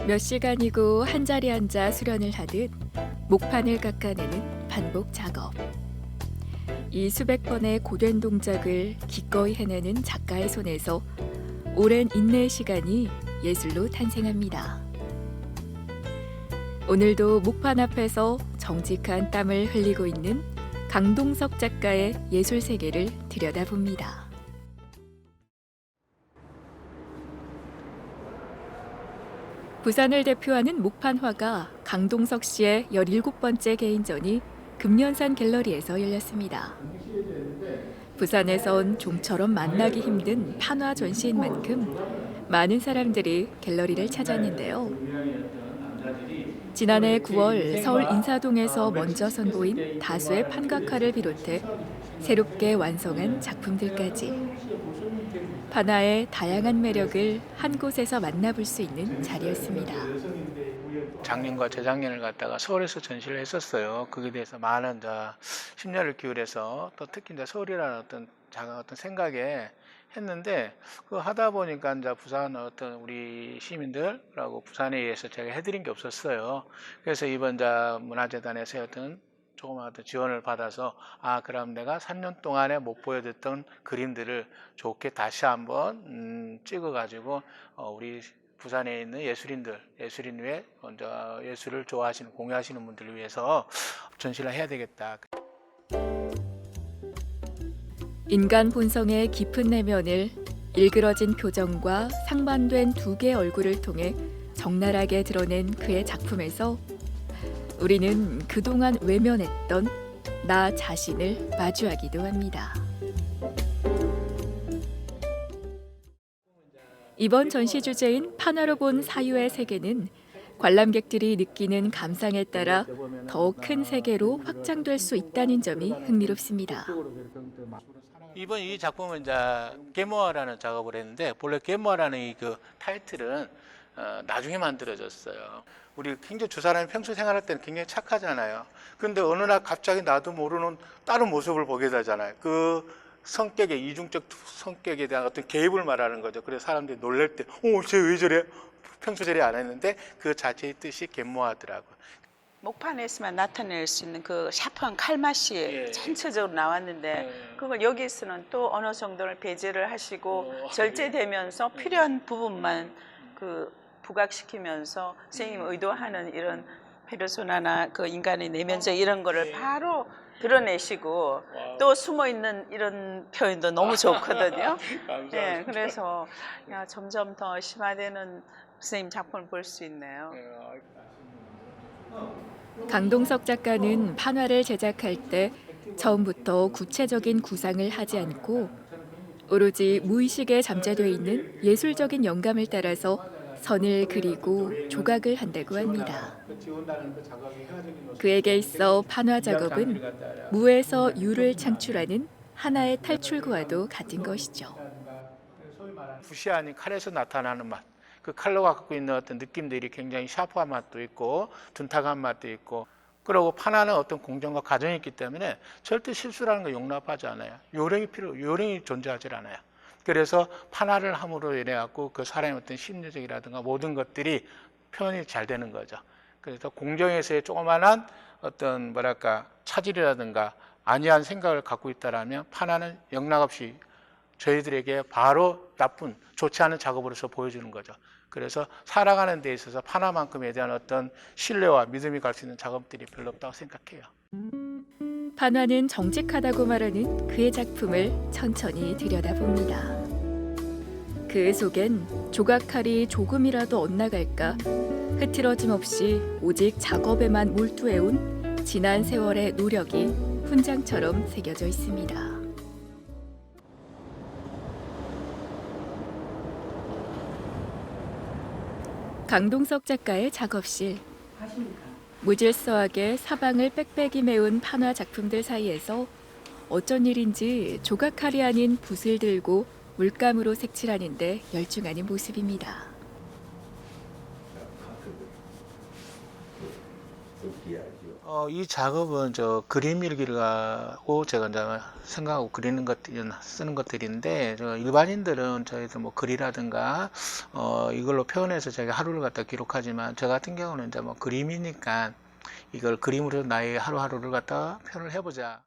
몇 시간이고 한자리에 앉아 수련을 하듯 목판을 깎아내는 반복 작업. 이 수백 번의 고된 동작을 기꺼이 해내는 작가의 손에서 오랜 인내의 시간이 예술로 탄생합니다. 오늘도 목판 앞에서 정직한 땀을 흘리고 있는 강동석 작가의 예술 세계를 들여다봅니다. 부산을 대표하는 목판화가 강동석 씨의 17번째 개인전이 금년산 갤러리에서 열렸습니다. 부산에선 좀처럼 만나기 힘든 판화 전시인 만큼 많은 사람들이 갤러리를 찾았는데요. 지난해 9월 서울 인사동에서 먼저 선보인 다수의 판각화를 비롯해 새롭게 완성한 작품들까지 판화의 다양한 매력을 한 곳에서 만나볼 수 있는 자리였습니다. 작년과 재작년을 갖다가 서울에서 전시를 했었어요. 거기에 대해서 많은 심려를 기울여서 또 특히 서울이라는 어떤 생각에 했는데 그 하다 보니까 부산 어떤 우리 시민들하고 부산에 의해서 제가 해드린 게 없었어요. 그래서 이번 문화재단에서 어떤 조그마한 지원을 받아서 그럼 내가 3년 동안에 못 보여줬던 그림들을 좋게 다시 한번 찍어가지고 우리 부산에 있는 예술인 외에 먼저 예술을 좋아하시는 공유하시는 분들을 위해서 전시를 해야 되겠다. 인간 본성의 깊은 내면을 일그러진 표정과 상반된 두 개의 얼굴을 통해 적나라하게 드러낸 그의 작품에서 우리는 그동안 외면했던 나 자신을 마주하기도 합니다. 이번 전시 주제인 판화로 본 사유의 세계는 관람객들이 느끼는 감상에 따라 더 큰 세계로 확장될 수 있다는 점이 흥미롭습니다. 이번 이 작품은 계모화라는 작업을 했는데 본래 계모화라는 이 타이틀은 나중에 만들어졌어요. 우리 굉장히 두 사람이 평소 생활할 때는 굉장히 착하잖아요. 근데 어느 날 갑자기 나도 모르는 다른 모습을 보게 되잖아요. 그 성격의 이중적 성격에 대한 어떤 개입을 말하는 거죠. 그래서 사람들이 놀랄 때, 쟤 왜 저래? 평소 저래 안 했는데 그 자체의 뜻이 계모화더라고요. 목판에서만 나타낼 수 있는 그 샤프한 칼맛이 전체적으로 나왔는데 그걸 여기서는 또 어느 정도를 배제를 하시고 절제되면서 필요한 부분만 부각시키면서 선생님이 의도하는 이런 페르소나나 그 인간의 내면적 이런 거를 바로 드러내시고 또 숨어 있는 이런 표현도 너무 좋거든요. 네, 그래서 점점 더 심화되는 선생님 작품을 볼 수 있네요. 강동석 작가는 판화를 제작할 때 처음부터 구체적인 구상을 하지 않고 오로지 무의식에 잠재되어 있는 예술적인 영감을 따라서 선을 그리고 조각을 한다고 합니다. 그에게 있어 판화 작업은 무에서 유를 창출하는 하나의 탈출구와도 같은 것이죠. 붓이 아닌 칼에서 나타나는 맛. 그 칼로 갖고 있는 어떤 느낌들이 굉장히 샤프한 맛도 있고 둔탁한 맛도 있고 그리고 판화는 어떤 공정과 과정이 있기 때문에 절대 실수라는 걸 용납하지 않아요. 요령이 존재하지 않아요. 그래서 판화를 함으로 인해 갖고 그 사람의 어떤 심리적이라든가 모든 것들이 표현이 잘 되는 거죠. 그래서 공정에서의 조그만한 어떤 차질이라든가 안이한 생각을 갖고 있다라면 판화는 영락없이 저희들에게 바로 나쁜 좋지 않은 작업으로서 보여주는 거죠. 그래서 살아가는 데 있어서 판화만큼에 대한 어떤 신뢰와 믿음이 갈 수 있는 작업들이 별로 없다고 생각해요. 판화는 정직하다고 말하는 그의 작품을 천천히 들여다봅니다. 그 속엔 조각칼이 조금이라도 엇나갈까 흐트러짐 없이 오직 작업에만 몰두해온 지난 세월의 노력이 훈장처럼 새겨져 있습니다. 강동석 작가의 작업실. 무질서하게 사방을 빽빽이 메운 판화 작품들 사이에서 어쩐 일인지 조각칼이 아닌 붓을 들고 물감으로 색칠하는데 열중하는 모습입니다. 이 작업은 그림 일기라고 제가 이제 생각하고 쓰는 것들인데 일반인들은 저희들 글이라든가 이걸로 표현해서 제가 하루를 갖다 기록하지만 저 같은 경우는 이제 뭐 그림이니까 이걸 그림으로 나의 하루하루를 갖다 표현을 해보자.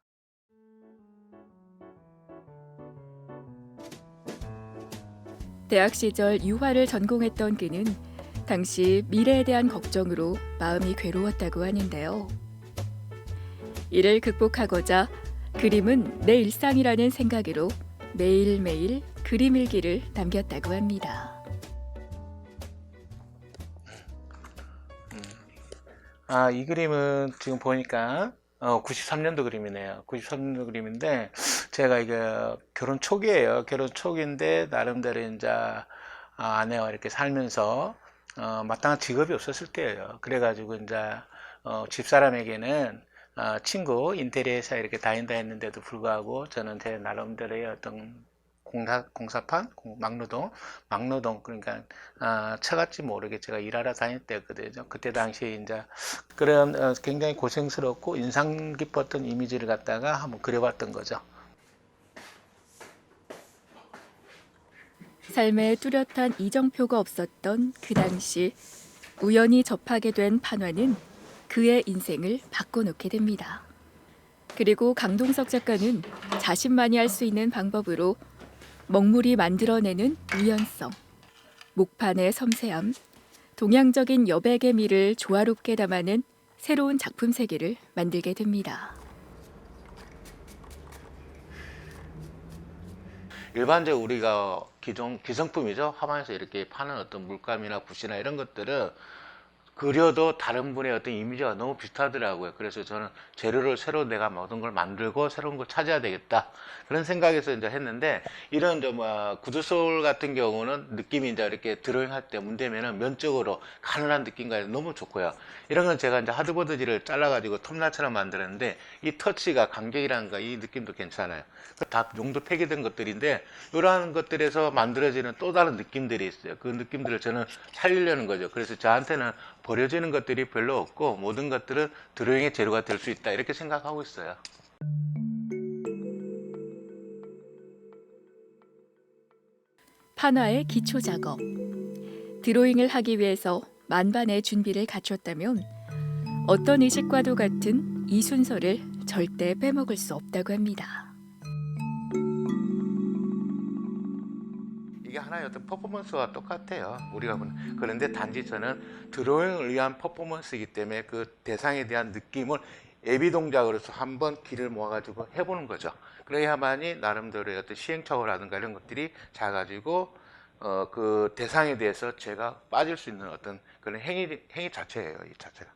대학 시절 유화를 전공했던 그는 당시 미래에 대한 걱정으로 마음이 괴로웠다고 하는데요. 이를 극복하고자 그림은 내 일상이라는 생각으로 매일매일 그림 일기를 남겼다고 합니다. 이 그림은 지금 보니까 93년도 그림이네요. 93년도 그림인데 제가 이게 결혼 초기예요. 결혼 초기인데 나름대로 이제 아내와 이렇게 살면서 마땅한 직업이 없었을 때예요. 그래가지고 이제 집사람에게는 친구 인테리어 회사 이렇게 다닌다 했는데도 불구하고 저는 제 나름대로의 어떤 공사판, 막노동 그러니까 처갓집 모르게 제가 일하러 다닐 때거든요. 그때 당시에 이제 그런 굉장히 고생스럽고 인상 깊었던 이미지를 갖다가 한번 그려봤던 거죠. 삶에 뚜렷한 이정표가 없었던 그 당시 우연히 접하게 된 판화는 그의 인생을 바꿔놓게 됩니다. 그리고 강동석 작가는 자신만이 할 수 있는 방법으로 먹물이 만들어내는 우연성, 목판의 섬세함, 동양적인 여백의 미를 조화롭게 담아낸 새로운 작품 세계를 만들게 됩니다. 일반적으로 우리가 기성품이죠. 화방에서 이렇게 파는 어떤 물감이나 붓이나 이런 것들은 그려도 다른 분의 어떤 이미지가 너무 비슷하더라고요. 그래서 저는 재료를 새로 내가 모든 걸 만들고 새로운 걸 찾아야 되겠다. 그런 생각에서 이제 했는데 이런 구두솔 같은 경우는 느낌이 이제 이렇게 드로잉 할 때 문대면은 면적으로 가늘한 느낌과 너무 좋고요. 이런 건 제가 이제 하드보드지를 잘라가지고 톱날처럼 만들었는데 이 터치가 강경이라는가 이 느낌도 괜찮아요. 다 용도 폐기된 것들인데 이러한 것들에서 만들어지는 또 다른 느낌들이 있어요. 그 느낌들을 저는 살리려는 거죠. 그래서 저한테는 버려지는 것들이 별로 없고 모든 것들은 드로잉의 재료가 될 수 있다 이렇게 생각하고 있어요. 판화의 기초 작업. 드로잉을 하기 위해서 만반의 준비를 갖췄다면 어떤 의식과도 같은 이 순서를 절대 빼먹을 수 없다고 합니다. 이게 하나의 어떤 퍼포먼스와 똑같아요. 우리가 보는. 그런데 단지 저는 드로잉을 위한 퍼포먼스이기 때문에 그 대상에 대한 느낌을 예비 동작으로서 한번 기를 모아가지고 해보는 거죠. 그래야만이 나름대로의 어떤 시행착오라든가 이런 것들이 작아지고 그 대상에 대해서 제가 빠질 수 있는 어떤 그런 행위 자체예요. 이 자체가.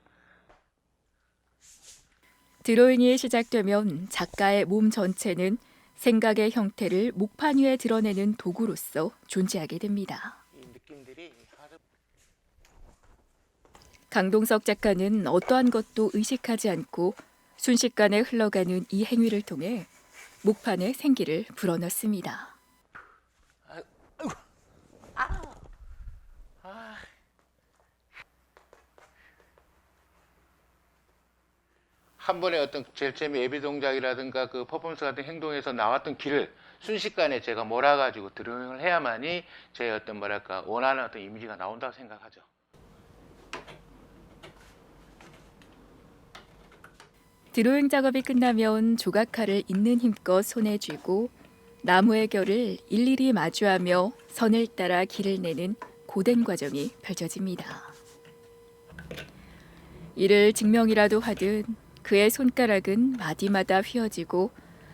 드로잉이 시작되면 작가의 몸 전체는 생각의 형태를 목판 위에 드러내는 도구로서 존재하게 됩니다. 이 느낌들이 강동석 작가는 어떠한 것도 의식하지 않고 순식간에 흘러가는 이 행위를 통해 목판에 생기를 불어넣습니다. 한 번의 어떤 제일 처음에 예비 동작이라든가 그 퍼포먼스 같은 행동에서 나왔던 길을 순식간에 제가 몰아가지고 드로잉을 해야만이 제 어떤 원하는 어떤 이미지가 나온다고 생각하죠. 드로잉 작업이 끝나면 조각칼을 있는 힘껏 손에 쥐고 나무의 결을 일일이 마주하며 선을 따라 길을 내는 고된 과정이 펼쳐집니다. 이를 증명이라도 하듯 그의 손가락은 마디마다 휘어지고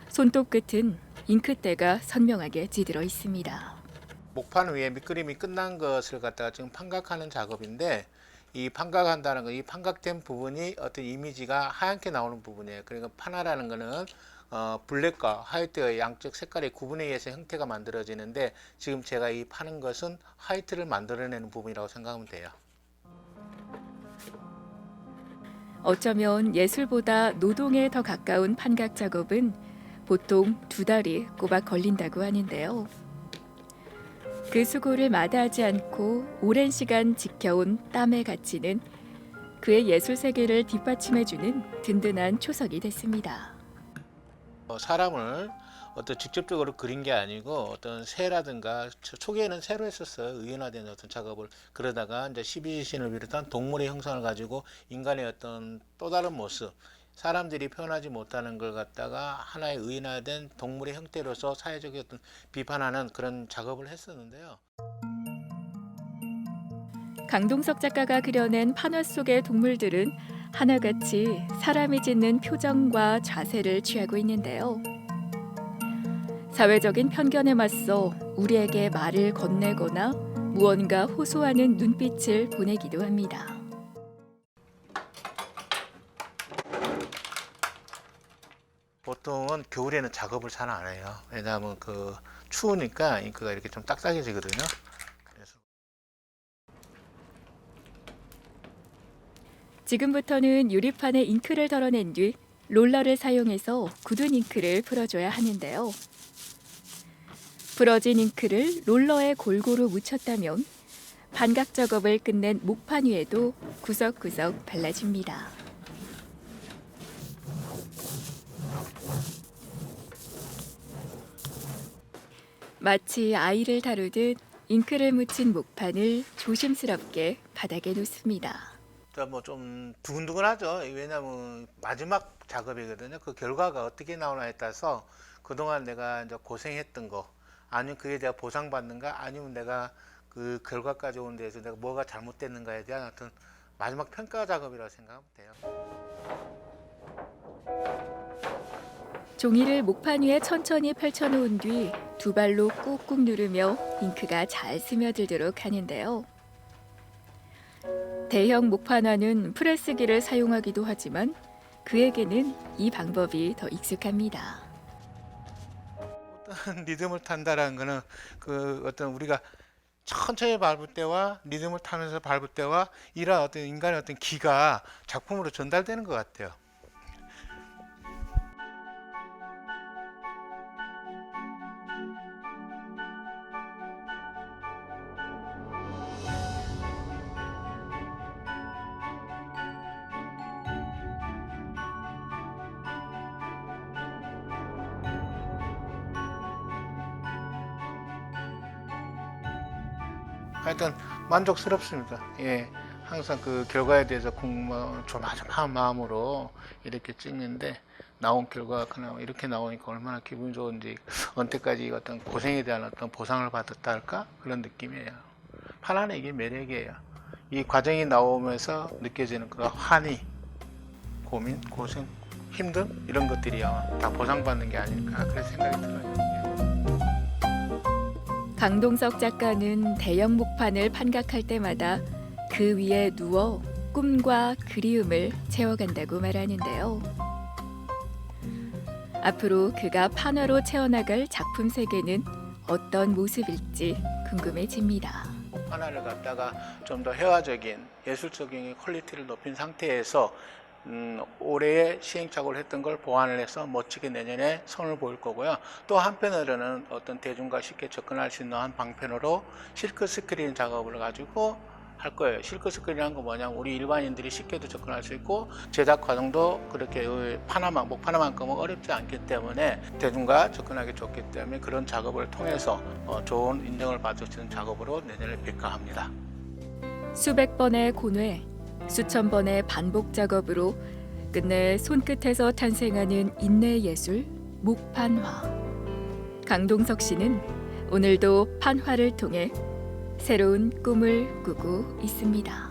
손톱 끝은 잉크때가 선명하게 찌들어 있습니다. 목판 위에 밑그림이 끝난 것을 갖다가 지금 판각하는 작업인데 이 판각한다는 거, 이 판각된 부분이 어떤 이미지가 하얗게 나오는 부분이에요. 그러니까 판화라는 거는 블랙과 화이트의 양쪽 색깔의 구분에 의해서 형태가 만들어지는데 지금 제가 이 파는 것은 화이트를 만들어내는 부분이라고 생각하면 돼요. 어쩌면 예술보다 노동에 더 가까운 판각 작업은 보통 2달이 꼬박 걸린다고 하는데요. 그 수고를 마다하지 않고 오랜 시간 지켜온 땀의 가치는 그의 예술 세계를 뒷받침해주는 든든한 초석이 됐습니다. 사람을 어떤 직접적으로 그린 게 아니고 어떤 새라든가 초기에는 새로 했었어요. 의연화된 어떤 작업을. 그러다가 이제 12지신을 비롯한 동물의 형상을 가지고 인간의 어떤 또 다른 모습, 사람들이 표현하지 못하는 걸 갖다가 하나의 의인화된 동물의 형태로서 사회적인 어떤 비판하는 그런 작업을 했었는데요. 강동석 작가가 그려낸 판화 속의 동물들은 하나같이 사람이 짓는 표정과 자세를 취하고 있는데요. 사회적인 편견에 맞서 우리에게 말을 건네거나 무언가 호소하는 눈빛을 보내기도 합니다. 보통은 겨울에는 작업을 잘 안 해요. 왜냐하면 그 추우니까 잉크가 이렇게 좀 딱딱해지거든요. 그래서 지금부터는 유리판에 잉크를 덜어낸 뒤 롤러를 사용해서 굳은 잉크를 풀어줘야 하는데요. 풀어진 잉크를 롤러에 골고루 묻혔다면 반각 작업을 끝낸 목판 위에도 구석구석 발라줍니다. 마치 아이를 다루듯 잉크를 묻힌 목판을 조심스럽게 바닥에 놓습니다. 뭐 좀 두근두근하죠. 왜냐하면 마지막 작업이거든요. 그 결과가 어떻게 나오나에 따라서 그동안 내가 이제 고생했던 거, 아니면 그에 대한 보상받는가, 아니면 내가 그 결과까지 오는 데서 내가 뭐가 잘못됐는가에 대한 어떤 마지막 평가 작업이라고 생각하면 돼요. 종이를 목판 위에 천천히 펼쳐놓은 뒤 두 발로 꾹꾹 누르며 잉크가 잘 스며들도록 하는데요. 대형 목판화는 프레스기를 사용하기도 하지만 그에게는 이 방법이 더 익숙합니다. 어떤 리듬을 탄다라는 거는 그 어떤 우리가 천천히 밟을 때와 리듬을 타면서 밟을 때와 이런 어떤 인간의 어떤 기가 작품으로 전달되는 것 같아요. 하여튼 만족스럽습니다. 예, 항상 그 결과에 대해서 조마조마한 마음으로 이렇게 찍는데 나온 결과가 그나마 이렇게 나오니까 얼마나 기분이 좋은지, 언제까지 어떤 고생에 대한 어떤 보상을 받았다 할까 그런 느낌이에요. 판화는 이게 매력이에요. 이 과정이 나오면서 느껴지는 그런 환희, 고민, 고생, 힘듦 이런 것들이 다 보상받는 게 아닐까 그런 생각이 들어요. 강동석 작가는 대형 목판을 판각할 때마다 그 위에 누워 꿈과 그리움을 채워간다고 말하는데요. 앞으로 그가 판화로 채워나갈 작품 세계는 어떤 모습일지 궁금해집니다. 판화를 갖다가 좀 더 회화적인 예술적인 퀄리티를 높인 상태에서 올해의 시행착오를 했던 걸 보완을 해서 멋지게 내년에 선을 보일 거고요. 또 한편으로는 어떤 대중과 쉽게 접근할 수 있는 한 방편으로 실크 스크린 작업을 가지고 할 거예요. 실크 스크린이라는 건 뭐냐면 우리 일반인들이 쉽게도 접근할 수 있고 제작 과정도 그렇게 목판화만큼은 어렵지 않기 때문에 대중과 접근하기 좋기 때문에 그런 작업을 통해서 좋은 인정을 받을 수 있는 작업으로 내년에 뵐까 합니다. 수백 번의 고뇌, 수천 번의 반복 작업으로 끝내 손끝에서 탄생하는 인내 예술 목판화. 강동석 씨는 오늘도 판화를 통해 새로운 꿈을 꾸고 있습니다.